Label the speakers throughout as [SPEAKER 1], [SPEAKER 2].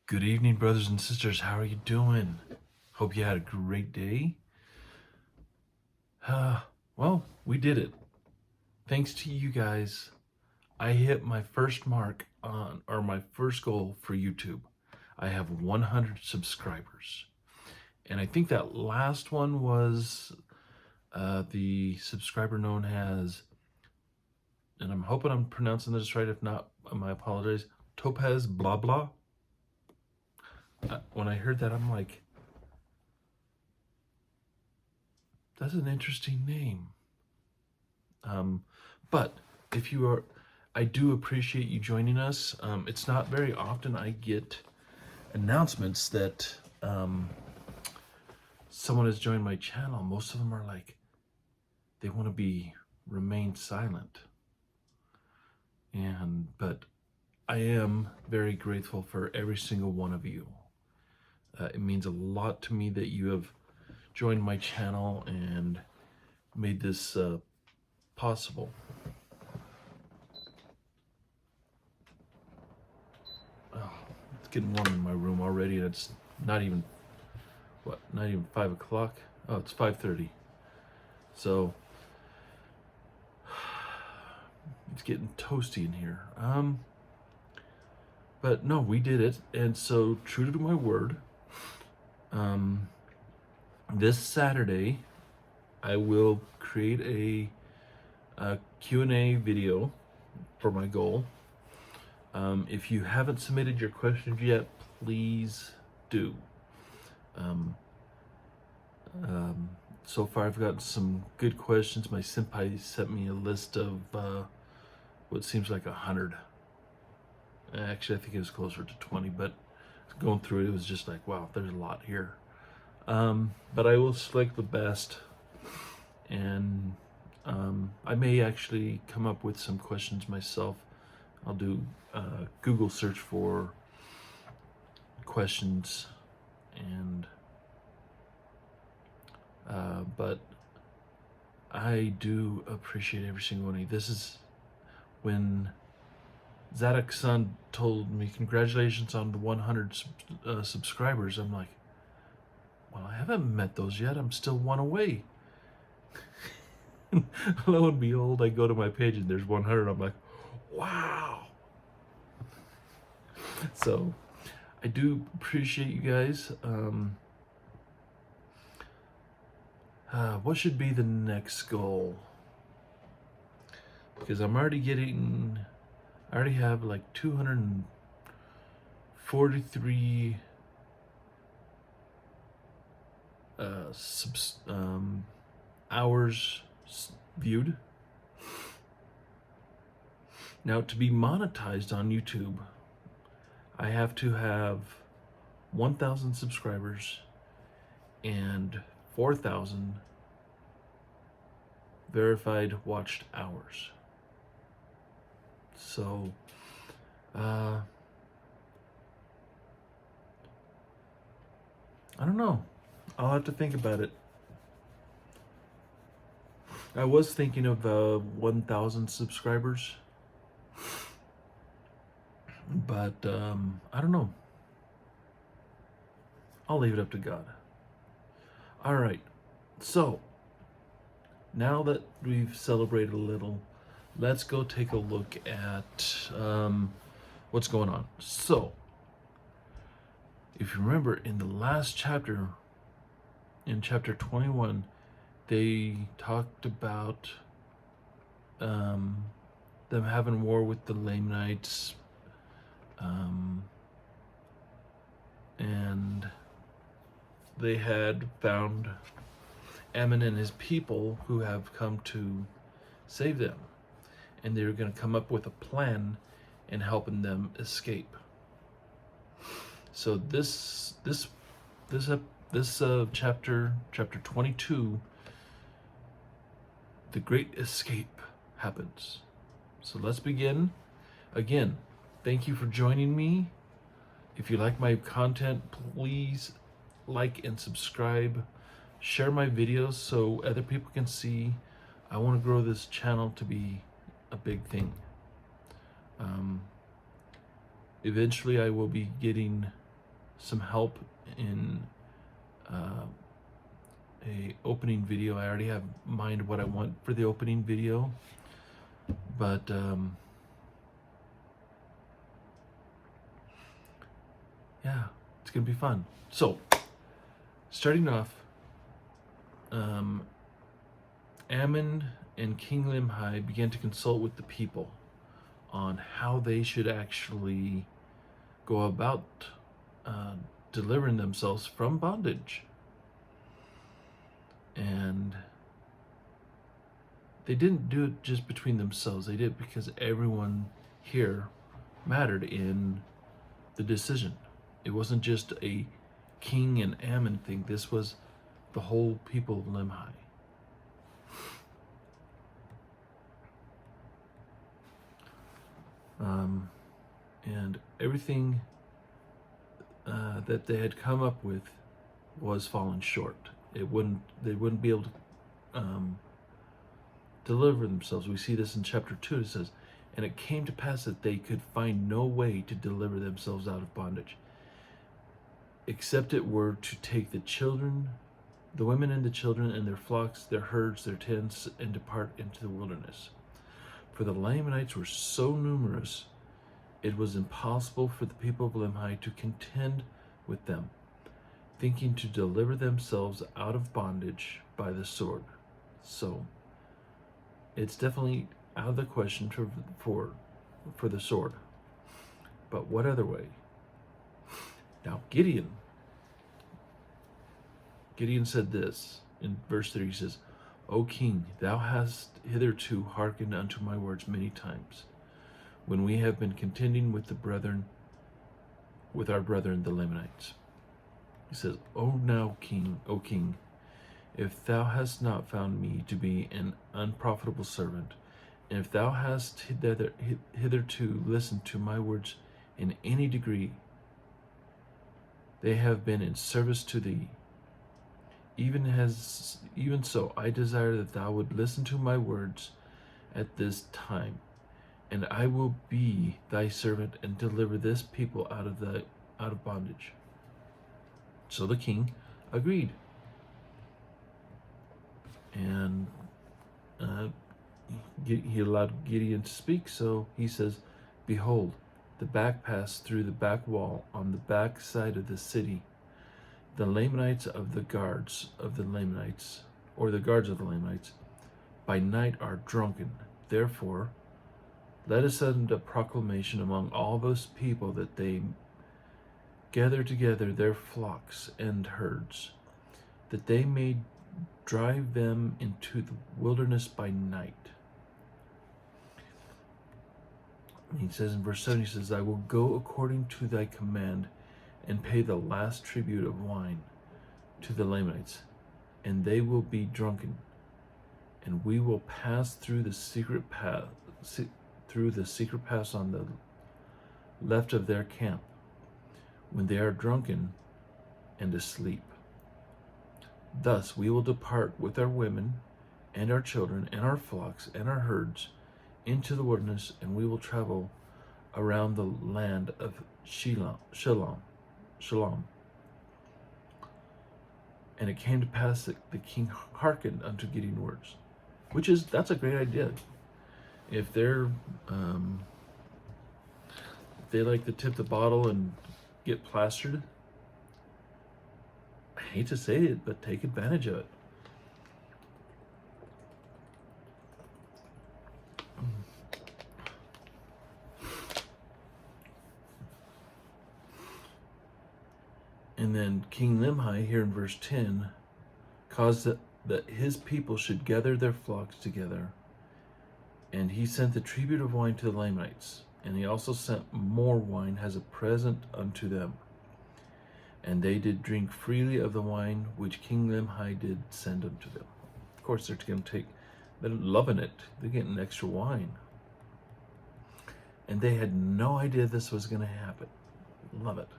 [SPEAKER 1] Good evening, brothers and sisters. How are you doing? Hope you had a great day. Well, we did it. Thanks to you guys, I hit my first mark or my first goal for YouTube. I have 100 subscribers. And I think that last one was the subscriber known as, and I'm hoping I'm pronouncing this right. If not, I apologize. Topaz Blah Blah. When I heard that, I'm like, that's an interesting name. But if you are, I do appreciate you joining us. It's not very often I get announcements that someone has joined my channel. Most of them are like, they want to remain silent. But I am very grateful for every single one of you. It means a lot to me that you have joined my channel and made this possible. Oh, it's getting warm in my room already, and it's not even 5 o'clock. Oh, it's 5:30. So it's getting toasty in here. But no, we did it, and so true to my word, this Saturday I will create a Q&A video for my goal. If you haven't submitted your questions yet, please do. So far I've gotten some good questions. My senpai sent me a list of what seems like 100. Actually, I think it was closer to 20, but going through it, it was just like, wow, there's a lot here. But I will select the best, and I may actually come up with some questions myself. I'll do Google search for questions, and but I do appreciate every single one of you. This is when Zadok-san told me, congratulations on the 100 subscribers. I'm like, well, I haven't met those yet. I'm still one away. Lo and behold, I go to my page and there's 100. I'm like, wow. So I do appreciate you guys. What should be the next goal? Because I already have like 243 hours viewed. Now, to be monetized on YouTube, I have to have 1,000 subscribers and 4,000 verified watched hours. So, I don't know. I'll have to think about it. I was thinking of 1,000 subscribers, but I don't know. I'll leave it up to God. All right. So, now that we've celebrated a little, let's go take a look at what's going on. So, if you remember, in the last chapter, in chapter 21, they talked about them having war with the Lamanites, and they had found Ammon and his people who have come to save them, and they were going to come up with a plan in helping them escape. So this chapter 22, the great escape happens. So let's begin. Again, thank you for joining me. If you like my content, please like and subscribe. Share my videos so other people can see. I want to grow this channel to be a big thing. Eventually I will be getting some help in a opening video. I already have in mind what I want for the opening video, but yeah, it's gonna be fun. So, starting off, Ammon and King Limhi began to consult with the people on how they should actually go about delivering themselves from bondage. And they didn't do it just between themselves. They did it because everyone here mattered in the decision. It wasn't just a King and Ammon thing. This was the whole people of Limhi. And everything that they had come up with was falling short. They wouldn't be able to deliver themselves. We see this in chapter 2. It says, "And it came to pass that they could find no way to deliver themselves out of bondage, except it were to take the children, the women and the children, and their flocks, their herds, their tents, and depart into the wilderness. For the Lamanites were so numerous, it was impossible for the people of Limhi to contend with them, thinking to deliver themselves out of bondage by the sword." So it's definitely out of the question for the sword. But what other way? Now Gideon said this in verse 3. He says, "O king, thou hast hitherto hearkened unto my words many times, when we have been contending with our brethren the Lamanites." He says, O king, if thou hast not found me to be an unprofitable servant, and if thou hast hitherto listened to my words in any degree, they have been in service to thee. Even so, I desire that thou would listen to my words at this time, and I will be thy servant and deliver this people out of bondage. So the king agreed, and he allowed Gideon to speak. So he says, "Behold, the back pass through the back wall on the back side of the city. The Lamanites of the guards of the Lamanites, or the guards of the Lamanites, by night are drunken. Therefore, let us send a proclamation among all those people that they gather together their flocks and herds, that they may drive them into the wilderness by night." And he says in verse 7, he says, "I will go according to thy command and pay the last tribute of wine to the Lamanites, and they will be drunken, and we will pass through the secret path on the left of their camp, when they are drunken and asleep. Thus we will depart with our women and our children and our flocks and our herds into the wilderness, and we will travel around the land of Shalom. And it came to pass that the king hearkened unto Gideon's words," that's a great idea. If they like to tip the bottle and get plastered, I hate to say it, but take advantage of it. And then King Limhi, here in verse 10, caused that his people should gather their flocks together, and he sent the tribute of wine to the Lamanites, and he also sent more wine as a present unto them. And they did drink freely of the wine which King Limhi did send unto them. Of course, they're loving it. They're getting extra wine. And they had no idea this was going to happen. Love it.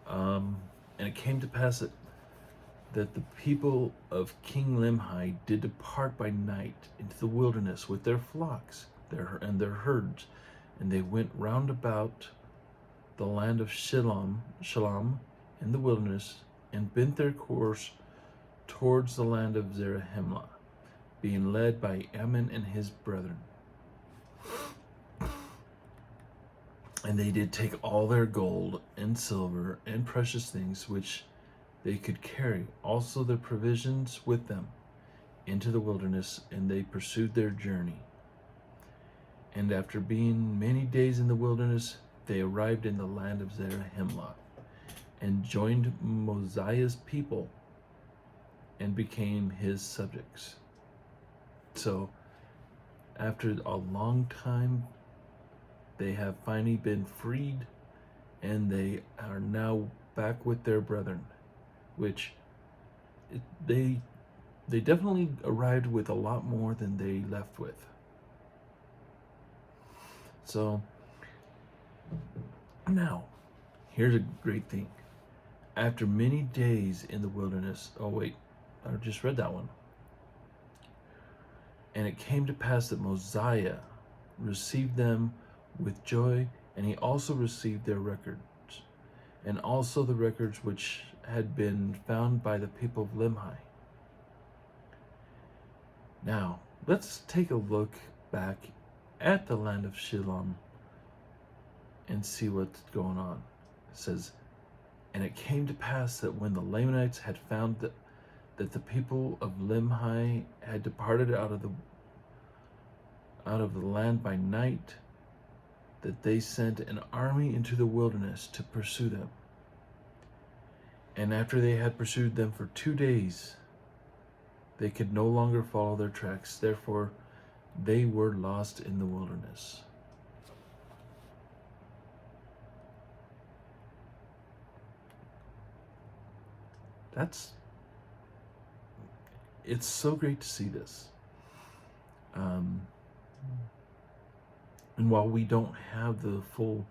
[SPEAKER 1] And it came to pass that the people of King Limhi did depart by night into the wilderness with their flocks and their herds, and they went round about the land of Shalom in the wilderness, and bent their course towards the land of Zarahemla, being led by Ammon and his brethren. And they did take all their gold and silver and precious things which they could carry, also their provisions with them, into the wilderness, and they pursued their journey. And after being many days in the wilderness, they arrived in the land of Zarahemla, and joined Mosiah's people, and became his subjects. So, after a long time, they have finally been freed, and they are now back with their brethren, which they definitely arrived with a lot more than they left with. So now, here's a great thing. After many days in the wilderness, oh wait, I just read that one. And it came to pass that Mosiah received them with joy, and he also received their records, and also the records which had been found by the people of Limhi. Now, let's take a look back at the land of Shalom and see what's going on. It says, and it came to pass that when the Lamanites had found that the people of Limhi had departed out of the land by night, that they sent an army into the wilderness to pursue them. And after they had pursued them for 2 days, they could no longer follow their tracks. Therefore, they were lost in the wilderness. It's so great to see this. And while we don't have the full,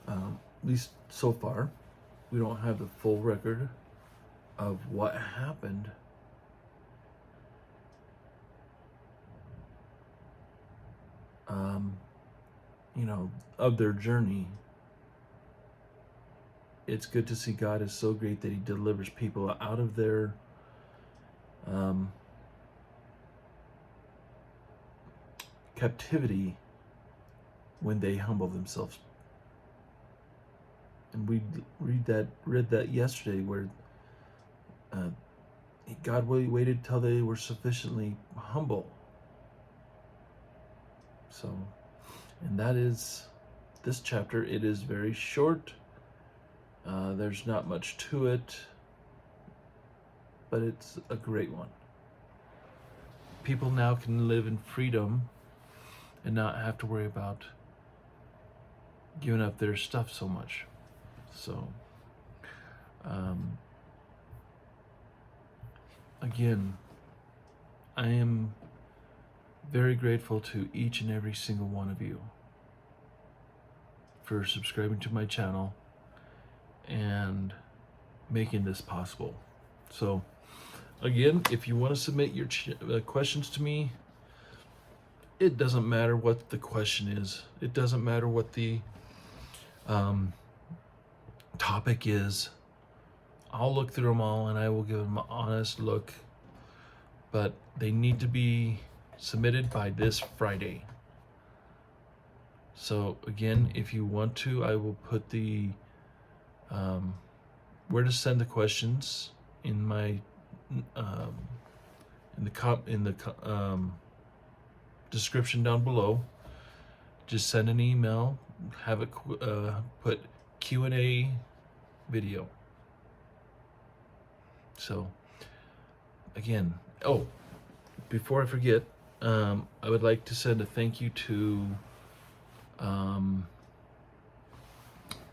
[SPEAKER 1] at least so far, we don't have the full record of what happened. Of their journey. It's good to see God is so great that he delivers people out of their captivity when they humble themselves. And we read that yesterday, where God waited till they were sufficiently humble. So, and that is this chapter. It is very short. There's not much to it, but it's a great one. People now can live in freedom and not have to worry about giving up their stuff so much. So, again, I am very grateful to each and every single one of you for subscribing to my channel and making this possible. So, again, if you want to submit your questions to me, it doesn't matter what the question is. It doesn't matter what the topic is. I'll look through them all and I will give them an honest look. But they need to be submitted by this Friday. So again, if you want to, I will put the where to send the questions in my in the description down below. Just send an email, have it put Q&A video. So again, before I forget, I would like to send a thank you to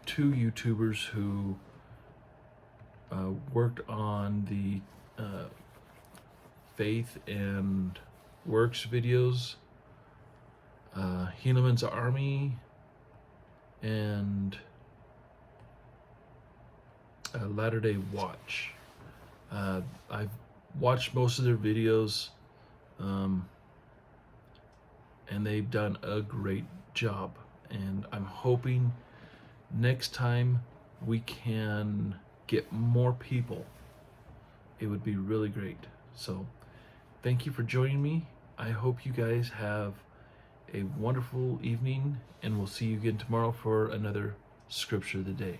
[SPEAKER 1] two YouTubers who worked on the faith and works videos, Helaman's Army and Latter-day Watch. I've watched most of their videos, and they've done a great job, and I'm hoping next time we can get more people, it would be really great. So thank you for joining me. I hope you guys have a wonderful evening, and we'll see you again tomorrow for another Scripture of the Day.